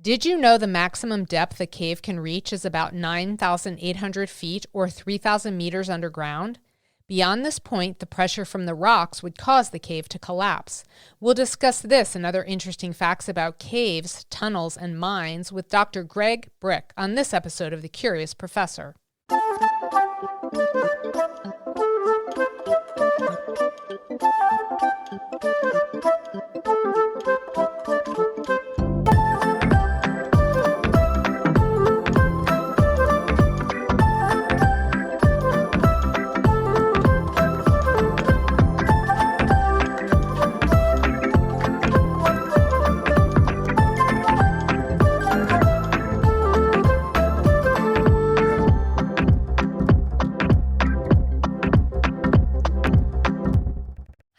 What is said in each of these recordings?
Did you know the maximum depth a cave can reach is about 9,800 feet or 3,000 meters underground? Beyond this point, the pressure from the rocks would cause the cave to collapse. We'll discuss this and other interesting facts about caves, tunnels, and mines with Dr. Greg Brick on this episode of The Curious Professor.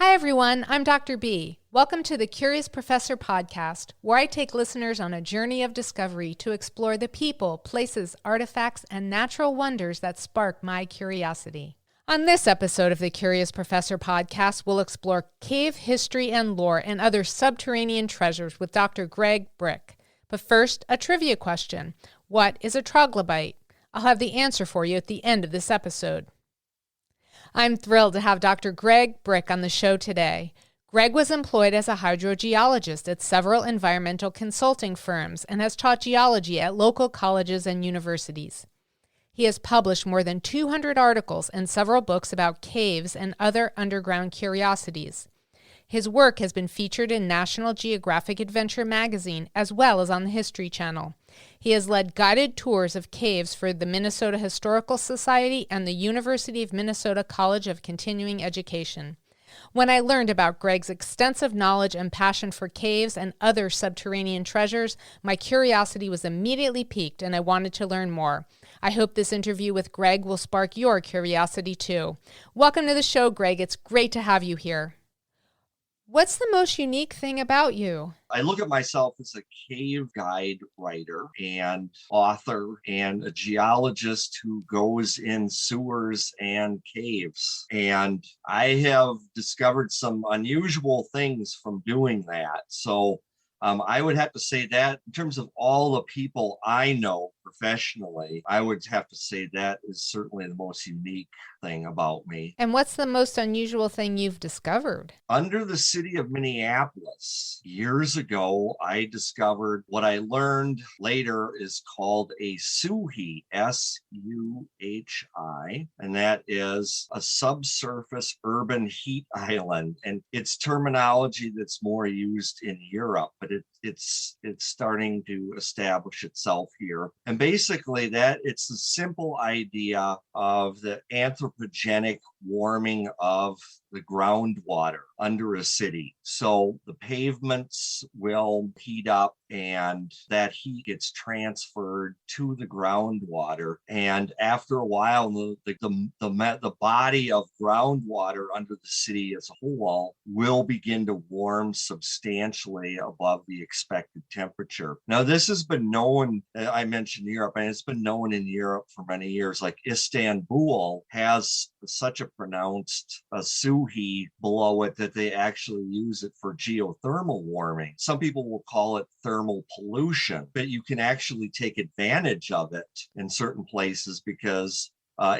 Hi everyone, I'm Dr. B. Welcome to the Curious Professor podcast, where I take listeners on a journey of discovery to explore the people, places, artifacts, and natural wonders that spark my curiosity. On this episode of the Curious Professor podcast, we'll explore cave history and lore and other subterranean treasures with Dr. Greg Brick. But first, a trivia question. What is a troglobite? I'll have the answer for you at the end of this episode. I'm thrilled to have Dr. Greg Brick on the show today. Greg was employed as a hydrogeologist at several environmental consulting firms and has taught geology at local colleges and universities. He has published more than 200 articles and several books about caves and other underground curiosities. His work has been featured in National Geographic Adventure magazine as well as on the History Channel. He has led guided tours of caves for the Minnesota Historical Society and the University of Minnesota College of Continuing Education. When I learned about Greg's extensive knowledge and passion for caves and other subterranean treasures, my curiosity was immediately piqued and I wanted to learn more. I hope this interview with Greg will spark your curiosity too. Welcome to the show, Greg. It's great to have you here. What's the most unique thing about you? I look at myself as a cave guide writer and author and a geologist who goes in sewers and caves. And I have discovered some unusual things from doing that. So I would have to say that in terms of all the people I know professionally, I would have to say that is certainly the most unique thing about me. And what's the most unusual thing you've discovered? Under the city of Minneapolis, years ago, I discovered what I learned later is called a SUHI, S-U-H-I, and that is a subsurface urban heat island. And it's terminology that's more used in Europe, but it's starting to establish itself here. And basically that it's the simple idea of the anthropogenic warming of the groundwater under a city. So the pavements will heat up and that heat gets transferred to the groundwater. And after a while, the body of groundwater under the city as a whole will begin to warm substantially above the expected temperature. Now, this has been known, I mentioned Europe, and it's been known in Europe for many years. Like Istanbul has such a pronounced SUHI below it that they actually use it for geothermal warming. Some people will call it thermal pollution, but you can actually take advantage of it in certain places because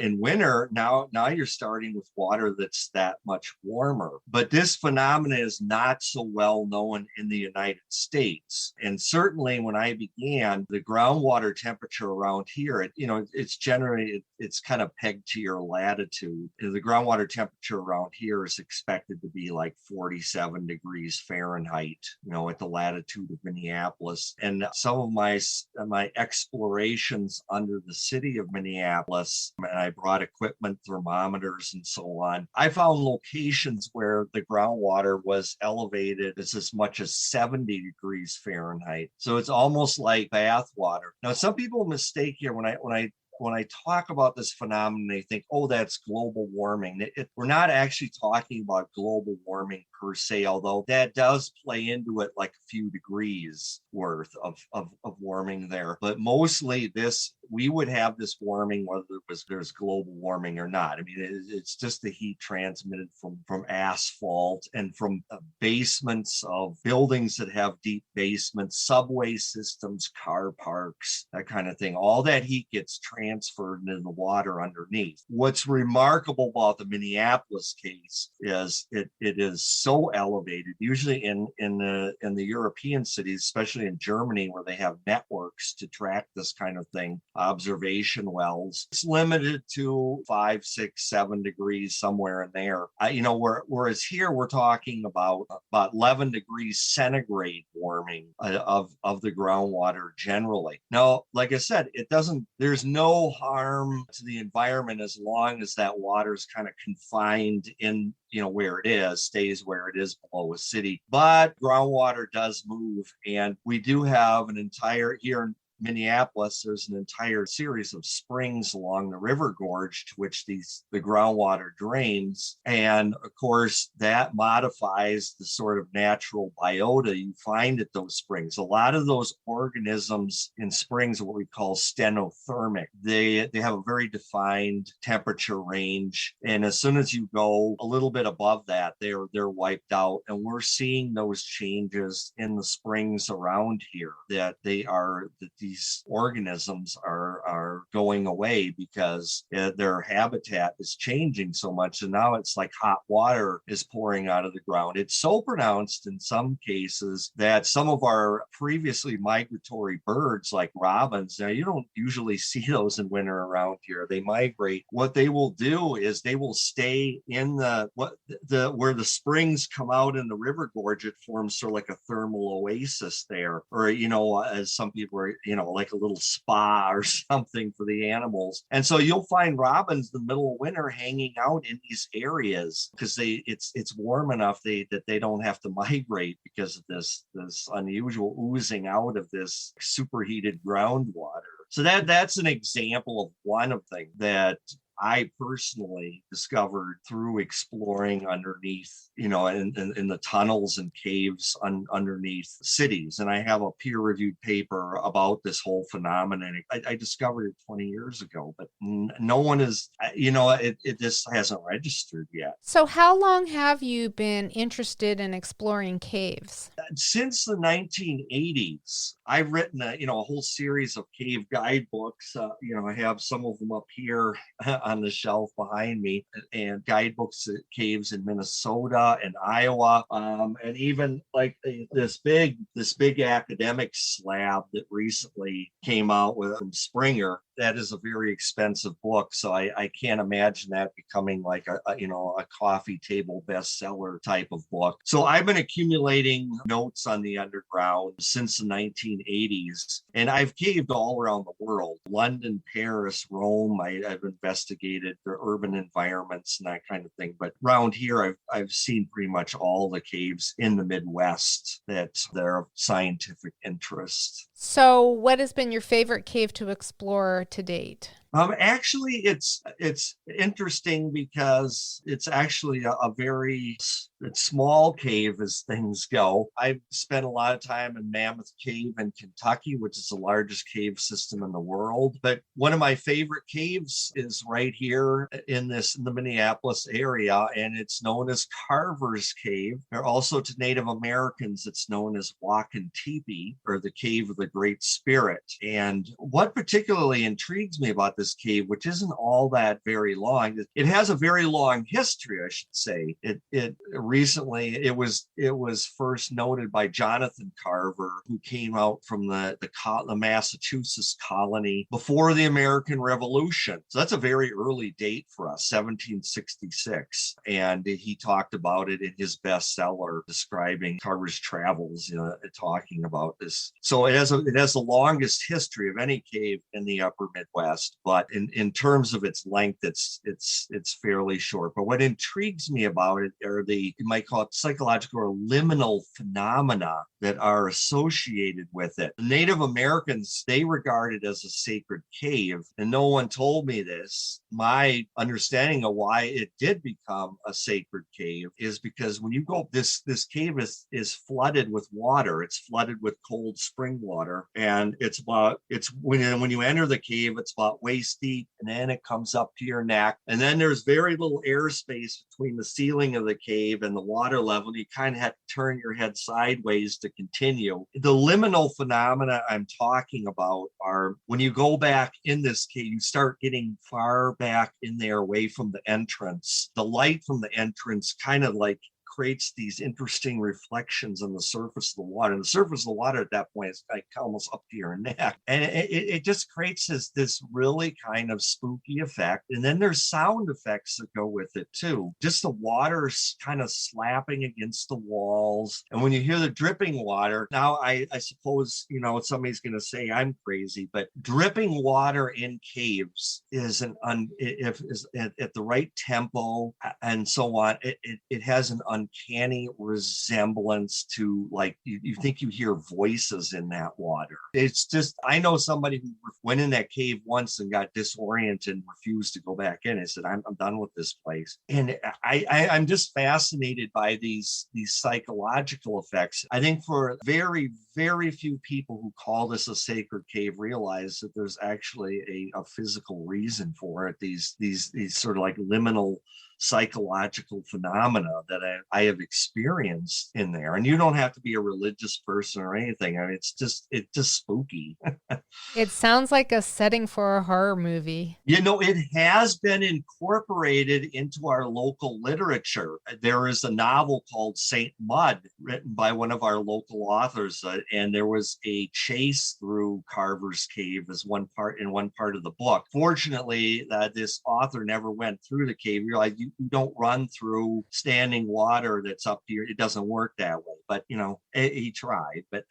in winter, now you're starting with water that's that much warmer. But this phenomenon is not so well known in the United States. And certainly when I began, the groundwater temperature around here, it's generally, it's kind of pegged to your latitude. The groundwater temperature around here is expected to be like 47 degrees Fahrenheit, at the latitude of Minneapolis. And some of my explorations under the city of Minneapolis, and I brought equipment, thermometers, and so on. I found locations where the groundwater was elevated as much as 70 degrees Fahrenheit. So it's almost like bath water. Now, some people mistake here when I when I talk about this phenomenon, they think, oh, that's global warming. We're not actually talking about global warming per se, although that does play into it like a few degrees worth of warming there. But mostly we would have this warming whether there's global warming or not. I mean, it's just the heat transmitted from asphalt and from basements of buildings that have deep basements, subway systems, car parks, that kind of thing. All that heat gets transferred into the water underneath. What's remarkable about the Minneapolis case is it is so elevated. Usually in the European cities, especially in Germany, where they have networks to track this kind of thing, observation wells, it's limited to 5, 6, 7 degrees, somewhere in there. Whereas here we're talking about 11 degrees centigrade warming of the groundwater generally. Now, like I said, there's no harm to the environment as long as that water is kind of confined in where it stays where it is below a city. But groundwater does move, and we do have here in Minneapolis, there's an entire series of springs along the river gorge to which the groundwater drains. And of course, that modifies the sort of natural biota you find at those springs. A lot of those organisms in springs are what we call stenothermic. They have a very defined temperature range. And as soon as you go a little bit above that, they're wiped out. And we're seeing those changes in the springs around here, that these organisms are going away because their habitat is changing so much. And now it's like hot water is pouring out of the ground. It's so pronounced in some cases that some of our previously migratory birds, like robins, now you don't usually see those in winter around here. They migrate. What they will do is they will stay in where the springs come out in the river gorge. It forms sort of like a thermal oasis there, or as some people are, like a little spa or something for the animals. And so you'll find robins in the middle of winter hanging out in these areas because it's warm enough that they don't have to migrate because of this unusual oozing out of this superheated groundwater. So that's an example of one of things that I personally discovered through exploring underneath, in the tunnels and caves underneath cities. And I have a peer-reviewed paper about this whole phenomenon. I discovered it 20 years ago, but no one is, it just hasn't registered yet. So how long have you been interested in exploring caves? Since the 1980s, I've written a whole series of cave guidebooks. I have some of them up here on the shelf behind me, and guidebooks at caves in Minnesota and Iowa, and even like this big academic slab that recently came out from Springer. That is a very expensive book, so I can't imagine that becoming like a coffee table bestseller type of book. So I've been accumulating notes on the underground since the 1980s, and I've caved all around the world: London, Paris, Rome. I've investigated the urban environments and that kind of thing. But around here, I've seen pretty much all the caves in the Midwest that they're of scientific interest. So what has been your favorite cave to explore to date? Actually, it's interesting because it's actually a very small cave as things go. I've spent a lot of time in Mammoth Cave in Kentucky, which is the largest cave system in the world. But one of my favorite caves is right here in the Minneapolis area, and it's known as Carver's Cave. Or also to Native Americans, it's known as Wakan Teepee, or the Cave of the Great Spirit. And what particularly intrigues me about this cave, which isn't all that very long, it has a very long history, I should say. It recently it was first noted by Jonathan Carver, who came out from the Massachusetts colony before the American Revolution. So that's a very early date for us, 1766. And he talked about it in his bestseller describing Carver's travels, talking about this. So it has the longest history of any cave in the upper Midwest, but but in terms of its length, it's fairly short. But what intrigues me about it are you might call it psychological or liminal phenomena that are associated with it. The Native Americans, they regard it as a sacred cave, and no one told me this. My understanding of why it did become a sacred cave is because when you go, this cave is flooded with water. It's flooded with cold spring water, and it's when you enter the cave, it's about waist deep, and then it comes up to your neck, and then there's very little airspace between the ceiling of the cave and the water level. You kind of have to turn your head sideways to continue. The liminal phenomena I'm talking about are when you go back in this cave, you start getting far back in there away from the entrance. The light from the entrance kind of like creates these interesting reflections on the surface of the water. And the surface of the water at that point is like almost up to your neck. And it just creates this really kind of spooky effect. And then there's sound effects that go with it too. Just the water kind of slapping against the walls. And when you hear the dripping water, now I suppose, somebody's going to say I'm crazy, but dripping water in caves is at the right tempo and so on. It has an uncanny resemblance to, like, you think you hear voices in that water. It's just, I know somebody who went in that cave once and got disoriented and refused to go back in. I said, I'm done with this place. And I'm just fascinated by these psychological effects. I think for very, very few people who call this a sacred cave realize that there's actually a physical reason for it. These sort of like liminal psychological phenomena that I have experienced in there. And you don't have to be a religious person or anything. I mean, it's just spooky. It sounds like a setting for a horror movie. It has been incorporated into our local literature. There is a novel called Saint Mud written by one of our local authors, and there was a chase through Carver's Cave as one part of the book. Fortunately, this author never went through the cave. You're like, you don't run through standing water that's up here. It doesn't work that way. But, he tried. But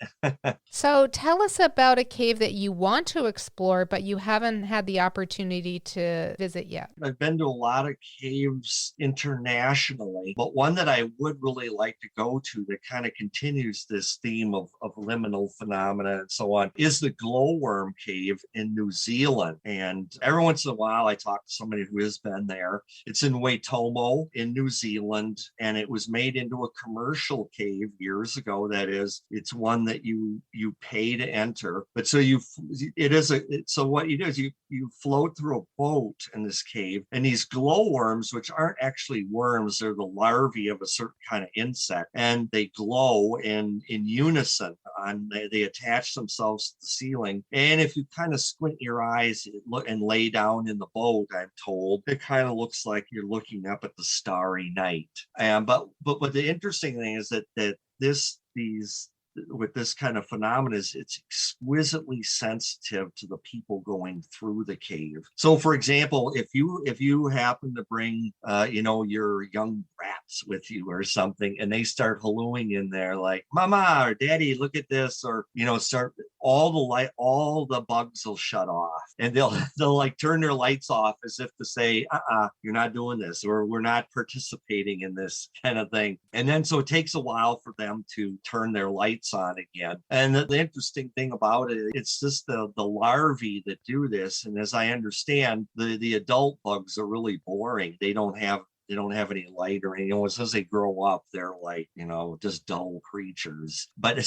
So tell us about a cave that you want to explore, but you haven't had the opportunity to visit yet. I've been to a lot of caves internationally, but one that I would really like to go to that kind of continues this theme of liminal phenomena and so on is the Glowworm Cave in New Zealand. And every once in a while, I talk to somebody who has been there. It's in Waitomo in New Zealand, and it was made into a commercial cave years ago. That is, it's one that you pay to enter. But so what you do is you float through a boat in this cave, and these glowworms, which aren't actually worms, they're the larvae of a certain kind of insect, and they glow in unison. They attach themselves to the ceiling, and if you kind of squint your eyes and lay down in the boat, I'm told it kind of looks like you're looking up at the starry night. But the interesting thing is that with this kind of phenomenon is it's exquisitely sensitive to the people going through the cave. So for example, if you happen to bring your young rats with you or something, and they start hallooing in there like, mama or daddy, look at this, or start, all the bugs will shut off, and they'll like turn their lights off as if to say, you're not doing this, or we're not participating in this kind of thing. And then so it takes a while for them to turn their lights on again. And the interesting thing about it, it's just the larvae that do this. And as I understand, the adult bugs are really boring. They don't have any light or anything. As they grow up, they're like, just dull creatures. But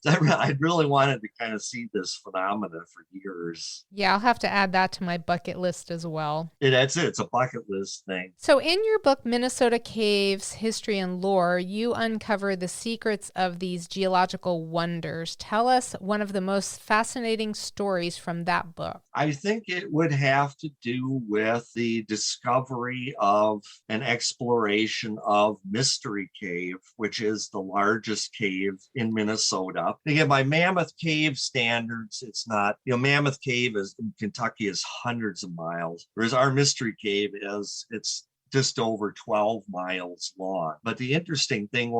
I really wanted to kind of see this phenomena for years. Yeah, I'll have to add that to my bucket list as well. That's it. It's a bucket list thing. So in your book, Minnesota Caves, History and Lore, you uncover the secrets of these geological wonders. Tell us one of the most fascinating stories from that book. I think it would have to do with the discovery of an exploration of Mystery Cave, which is the largest cave in Minnesota. Again, by Mammoth Cave standards, it's not, Mammoth Cave in Kentucky is hundreds of miles, whereas our Mystery Cave it's just over 12 miles long. But the interesting thing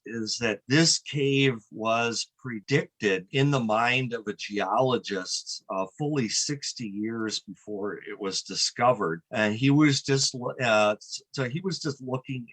is that this cave was predicted in the mind of a geologist fully 60 years before it was discovered. And he was just looking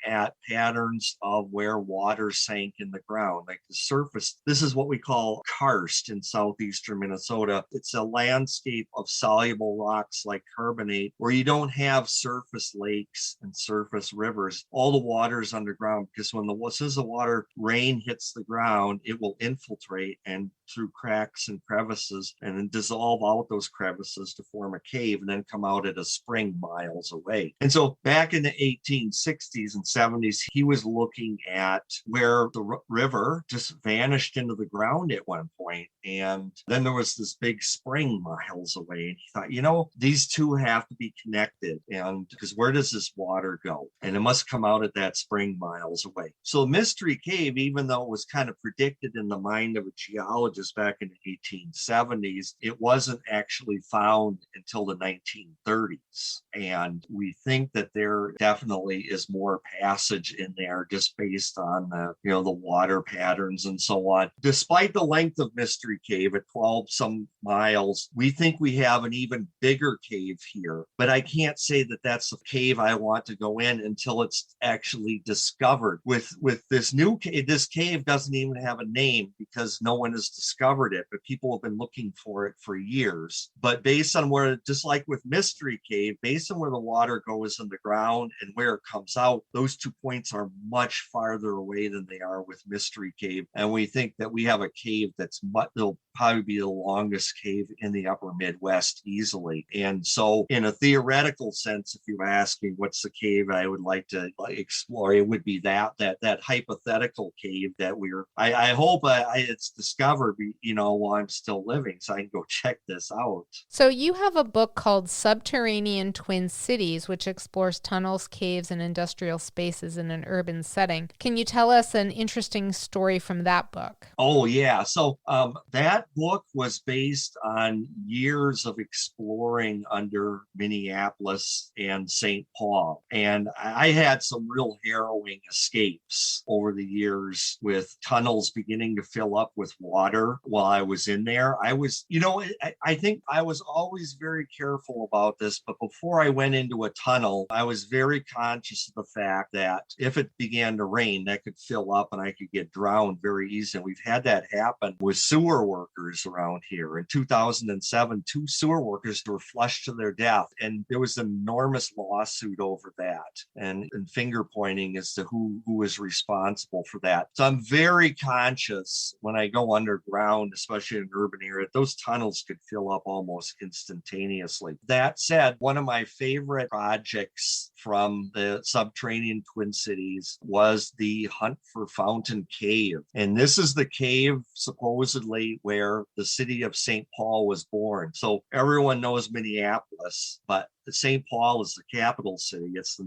at patterns of where water sank in the ground, like the surface. This is what we call karst in southeastern Minnesota. It's a landscape of soluble rocks like carbonate where you don't have surface lakes and surface rivers. All the water is underground because as soon as the water rain hits the ground, it will infiltrate and through cracks and crevices and then dissolve out those crevices to form a cave and then come out at a spring miles away. And so back in the 1860s and 70s, he was looking at where the river just vanished into the ground at one point. And then there was this big spring miles away. And he thought, these two have to be connected. And because where does this water go? And it must come out at that spring miles away. So Mystery Cave, even though it was kind of predicted in the mind of a geologist back in the 1870s, it wasn't actually found until the 1930s. And we think that there definitely is more passage in there just based on the water patterns and so on. Despite the length of Mystery Cave at 12 some miles, we think we have an even bigger cave here. But I can't say that that's the cave I want to go in until it's actually discovered. With this new cave, this cave doesn't even have a name because no one has discovered it, but people have been looking for it for years. But based on where, just like with Mystery Cave, based on where the water goes in the ground and where it comes out, those 2 points are much farther away than they are with Mystery Cave. And we think that we have a cave it'll probably be the longest cave in the upper Midwest easily. And so in a theoretical sense, if you're asking what's the cave I would like to explore, it would be that hypothetical cave that I hope it's discovered, while I'm still living, so I can go check this out. So you have a book called Subterranean Twin Cities, which explores tunnels, caves, and industrial spaces in an urban setting. Can you tell us an interesting story from that book? Oh, yeah. So that book was based on years of exploring under Minneapolis and St. Paul. And I had some real harrowing escapes over the years with tunnels beginning to fill up with water while I was in there. I think I was always very careful about this, but before I went into a tunnel, I was very conscious of the fact that if it began to rain, that could fill up and I could get drowned very easily. We've had that happen with sewer workers around here. In 2007, 2 sewer workers were flushed to their death, and there was an enormous lawsuit over that and finger pointing as to who was responsible for that. So I'm very conscious when I go underground, especially in an urban area, those tunnels could fill up almost instantaneously. That said, one of my favorite projects from the Subterranean Twin Cities was the Hunt for Fountain Cave. And this is the cave supposedly where the city of St. Paul was born. So everyone knows Minneapolis, but St. Paul is the capital city. It's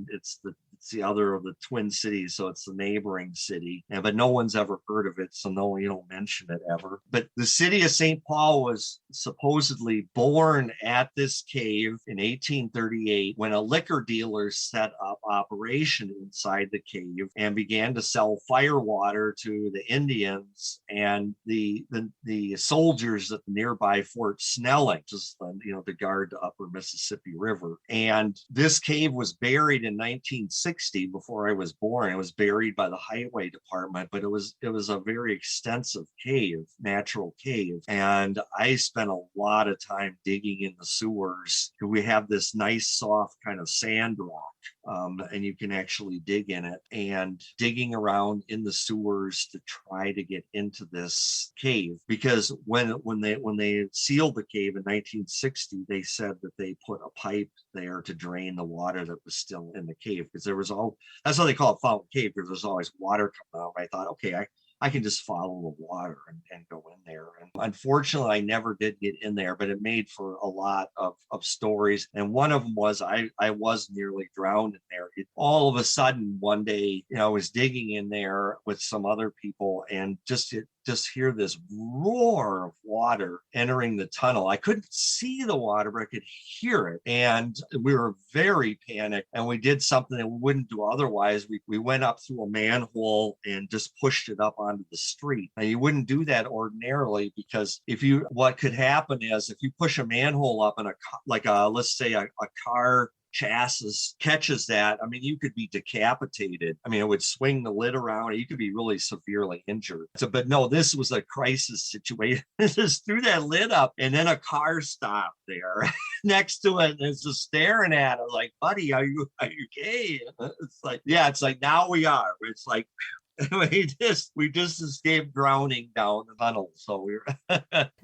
the other of the Twin Cities, so it's the neighboring city. But no one's ever heard of it, so no, you don't mention it ever. But the city of St. Paul was supposedly born at this cave in 1838 when a liquor dealer set up operation inside the cave and began to sell fire water to the Indians and the soldiers at the nearby Fort Snelling, just to guard the upper Mississippi River. And this cave was buried in 1960. Before I was born. It was buried by the highway department, but it was a very extensive cave, natural cave. And I spent a lot of time digging in the sewers. We have this nice soft kind of sand rock. And you can actually dig in it, and digging around in the sewers to try to get into this cave. Because when they sealed the cave in 1960, they said that they put a pipe there to drain the water that was still in the cave, because that's how they call it Fountain Cave, because there's always water coming out. I thought, okay, I can just follow the water and go in there. And unfortunately, I never did get in there, but it made for a lot of stories. And one of them was I was nearly drowned in there. All of a sudden, one day, I was digging in there with some other people, and just just hear this roar of water entering the tunnel. I couldn't see the water, but I could hear it. And we were very panicked, and we did something that we wouldn't do otherwise. We went up through a manhole and just pushed it up onto the street. Now, you wouldn't do that ordinarily, because what could happen is if you push a manhole up and let's say a car chassis catches that, I mean, you could be decapitated. I mean, it would swing the lid around. You could be really severely injured. But no, this was a crisis situation. Just threw that lid up, and then a car stopped there next to it, and it's just staring at it like, buddy, are you okay? It's like now we are. It's like we just escaped drowning down the tunnel. So we were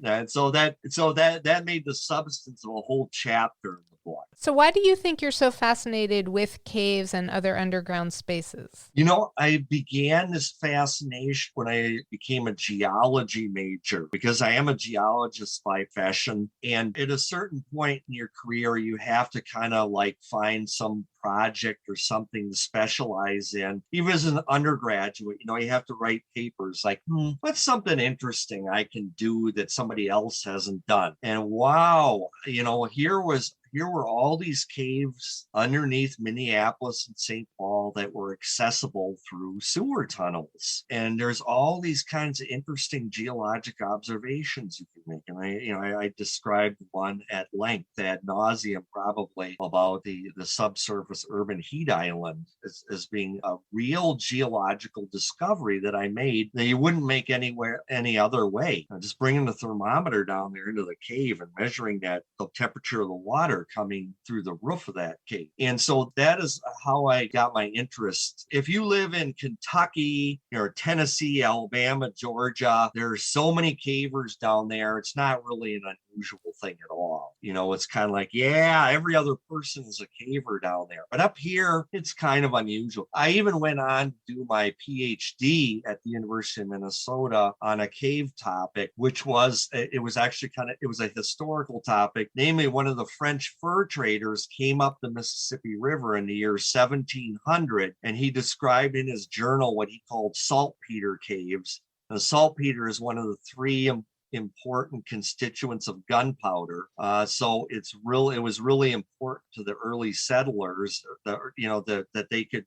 and so that made the substance of a whole chapter in the book. So why do you think you're so fascinated with caves and other underground spaces? I began this fascination when I became a geology major, because I am a geologist by fashion. And at a certain point in your career, you have to kind of like find some project or something to specialize in. Even as an undergraduate, you have to write papers like, what's something interesting I can do that somebody else hasn't done? And wow, here were all these caves underneath Minneapolis and St. Paul that were accessible through sewer tunnels. And there's all these kinds of interesting geologic observations you can make. And I described one at length, ad nauseum, probably, about the subsurface urban heat island as being a real geological discovery that I made that you wouldn't make any other way. Just bringing the thermometer down there into the cave and measuring the temperature of the water coming through the roof of that cave. And so that is how I got my interest. If you live in Kentucky or Tennessee, Alabama, Georgia, there's so many cavers down there. It's not really an unusual thing at all. It's kind of like, every other person is a caver down there. But up here, it's kind of unusual. I even went on to do my PhD at the University of Minnesota on a cave topic, which was a historical topic. Namely, one of the French fur traders came up the Mississippi River in the year 1700, and he described in his journal what he called saltpeter caves. And saltpeter is one of the three important constituents of gunpowder. So it was really important to the early settlers that they could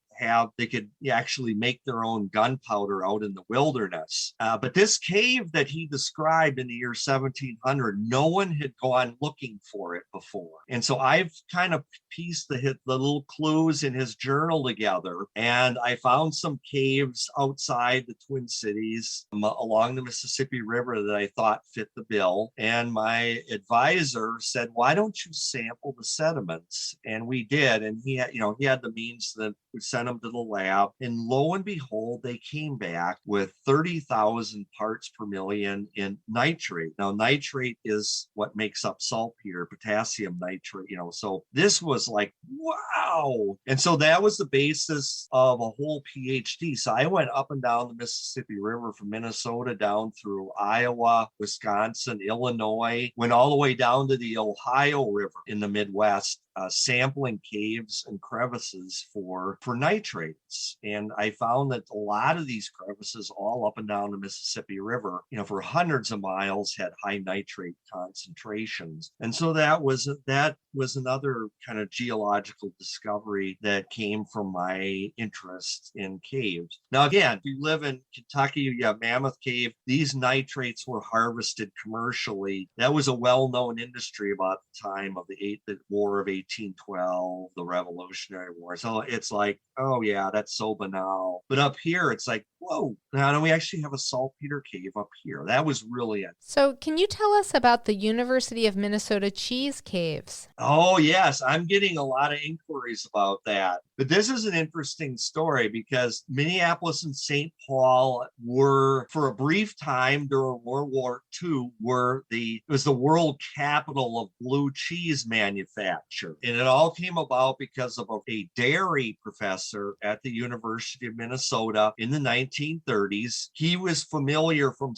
actually make their own gunpowder out in the wilderness. But this cave that he described in the year 1700, no one had gone looking for it before. And so I've kind of pieced the little clues in his journal together, and I found some caves outside the Twin Cities along the Mississippi River that I thought fit the bill. And my advisor said, why don't you sample the sediments? And we did. And he had the means that we sent them to the lab. And lo and behold, they came back with 30,000 parts per million in nitrate. Now, nitrate is what makes up saltpeter, potassium nitrate, so this was like, wow. And so that was the basis of a whole PhD. So I went up and down the Mississippi River from Minnesota down through Iowa, Wisconsin, Illinois, went all the way down to the Ohio River in the Midwest, sampling caves and crevices for nitrates. And I found that a lot of these crevices all up and down the Mississippi River, for hundreds of miles had high nitrate concentrations. And so that was another kind of geological discovery that came from my interest in caves. Now, again, if you live in Kentucky, you have Mammoth Cave. These nitrates were harvested commercially. That was a well-known industry about the time of the War of 1812, the Revolutionary War. So it's like, oh yeah, that's so banal. But up here, it's like, whoa, now we actually have a saltpeter cave up here. That was really it. So can you tell us about the University of Minnesota cheese caves? Oh, yes. I'm getting a lot of inquiries about that. But this is an interesting story because Minneapolis and St. Paul were, for a brief time during World War II, it was the world capital of blue cheese manufacture. water. And it all came about because of a dairy professor at the University of Minnesota in the 1930s. He was familiar from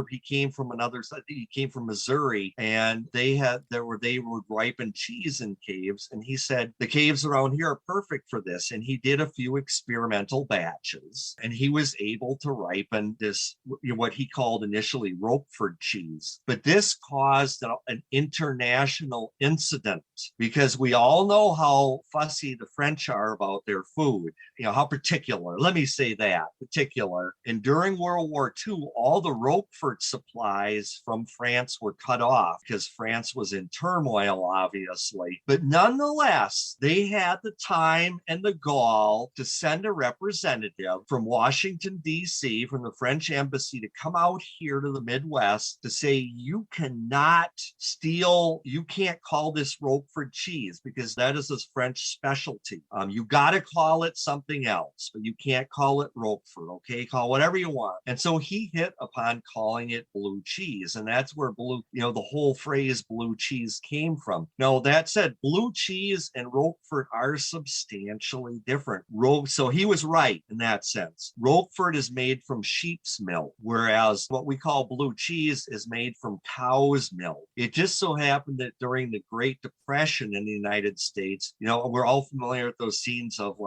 he came from another, he came from Missouri, and they would ripen cheese in caves. And he said, the caves around here are perfect for this. And he did a few experimental batches, and he was able to ripen this, what he called initially Roquefort cheese. But this caused an international incident, because we all know how fussy the French are about their food, how particular, let me say that, particular. And during World War II, all the Roquefort supplies from France were cut off because France was in turmoil, obviously. But nonetheless, they had the time and the gall to send a representative from Washington, D.C., from the French embassy, to come out here to the Midwest to say, you cannot steal, you can't call this Roquefort cheese because that is a French specialty. You got to call it something else, but you can't call it Roquefort, okay? Call whatever you want. And so he hit upon calling it blue cheese. And that's where the whole phrase blue cheese came from. Now, that said, blue cheese and Roquefort are substantially different. So he was right in that sense. Roquefort is made from sheep's milk, whereas what we call blue cheese is made from cow's milk. It just so happened that during the Great Depression in the United States, we're all familiar with those scenes of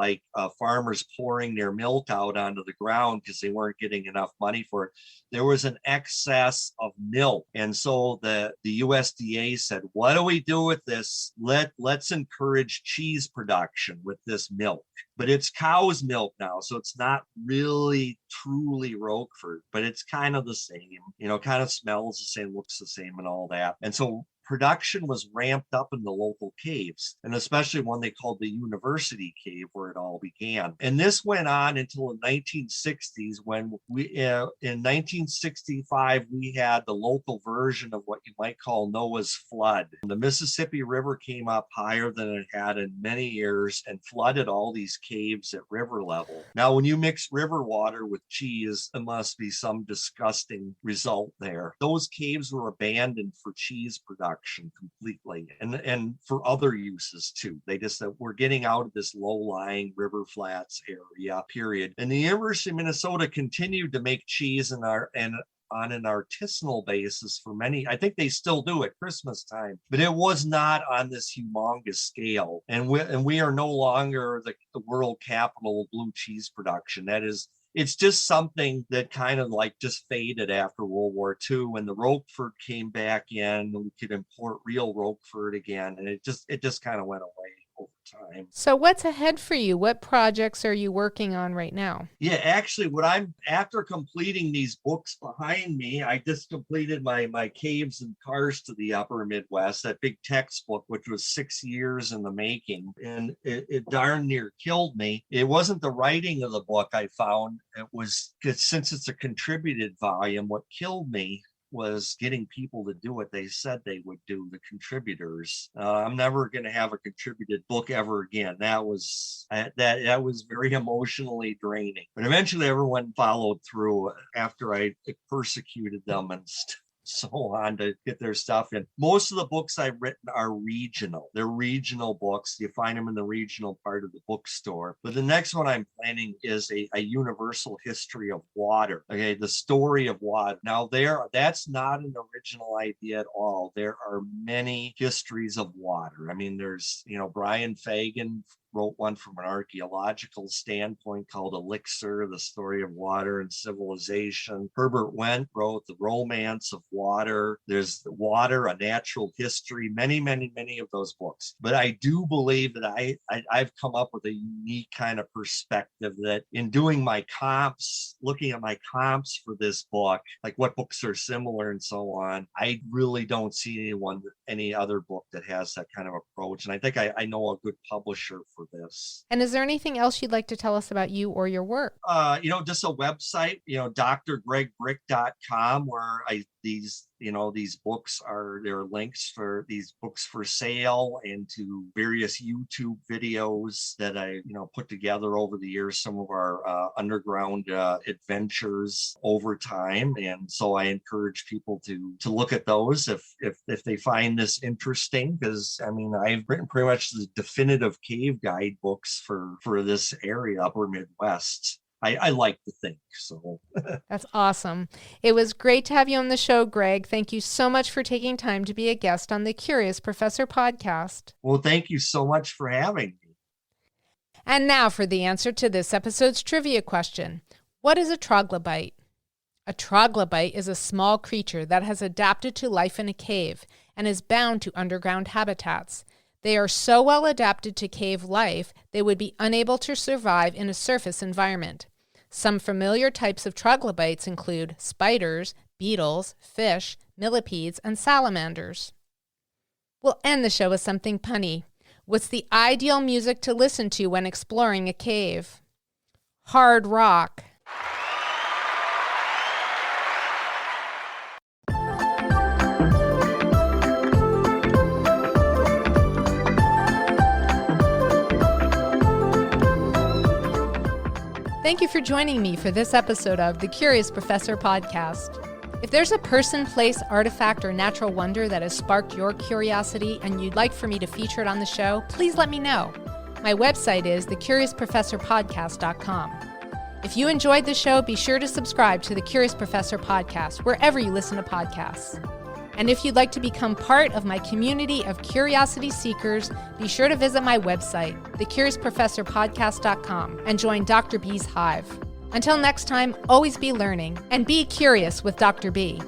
farmers pouring their milk out onto the ground because they weren't getting enough money for it. There was an excess of milk. And so the USDA said, what do we do with this? Let's encourage cheese production with this milk. But it's cow's milk now, so it's not really truly Roquefort, but it's kind of the same, kind of smells the same, looks the same, and all that. And so production was ramped up in the local caves, and especially one they called the University Cave, where it all began. And this went on until the 1960s, when in 1965, we had the local version of what you might call Noah's flood. The Mississippi River came up higher than it had in many years and flooded all these caves at river level. Now, when you mix river water with cheese, it must be some disgusting result there. Those caves were abandoned for cheese production completely, and for other uses too. They just said, we're getting out of this low-lying river flats area, period. And the University of Minnesota continued to make cheese on an artisanal basis for many. I think they still do at Christmas time, but it was not on this humongous scale. And we are no longer the world capital of blue cheese production. It's just something that kind of just faded after World War II, when the Roquefort came back in, and we could import real Roquefort again. And it just kind of went away over time. So what's ahead for you? What projects are you working on right now? Yeah, actually, after completing these books behind me, I just completed my Caves and Cars to the Upper Midwest, that big textbook, which was 6 years in the making, and it darn near killed me. It wasn't the writing of the book I found. It was, since it's a contributed volume, what killed me was getting people to do what they said they would do, the contributors. I'm never going to have a contributed book ever again. That was very emotionally draining. But eventually everyone followed through after I persecuted them and so on to get their stuff in. Most of the books I've written are regional. They're regional books. You find them in the regional part of the bookstore. But the next one I'm planning is a universal history of water. Okay, the story of water. Now that's not an original idea at all. There are many histories of water. I mean, there's, Brian Fagan wrote one from an archaeological standpoint called Elixir, the story of water and civilization. Herbert Wendt wrote The Romance of Water. There's The Water, A Natural History, many, many, many of those books. But I do believe that I've come up with a unique kind of perspective that in doing my comps, looking at my comps for this book, like what books are similar and so on, I really don't see any other book that has that kind of approach. And I think I know a good publisher for this. And is there anything else you'd like to tell us about you or your work? Just a website, drgregbrick.com, where these these books there are links for these books for sale and to various YouTube videos that I, put together over the years, some of our underground adventures over time. And so I encourage people to look at those if they find this interesting, because I've written pretty much the definitive cave guidebooks for this area, upper Midwest. I like to think so. That's awesome. It was great to have you on the show, Greg. Thank you so much for taking time to be a guest on the Curious Professor podcast. Well, thank you so much for having me. And now for the answer to this episode's trivia question. What is a troglobite? A troglobite is a small creature that has adapted to life in a cave and is bound to underground habitats. They are so well adapted to cave life, they would be unable to survive in a surface environment. Some familiar types of troglobites include spiders, beetles, fish, millipedes, and salamanders. We'll end the show with something punny. What's the ideal music to listen to when exploring a cave? Hard rock. Thank you for joining me for this episode of the Curious Professor podcast. If there's a person, place, artifact, or natural wonder that has sparked your curiosity and you'd like for me to feature it on the show, please let me know. My website is thecuriousprofessorpodcast.com. If you enjoyed the show, be sure to subscribe to the Curious Professor podcast wherever you listen to podcasts. And if you'd like to become part of my community of curiosity seekers, be sure to visit my website, thecuriousprofessorpodcast.com, and join Dr. B's Hive. Until next time, always be learning and be curious with Dr. B.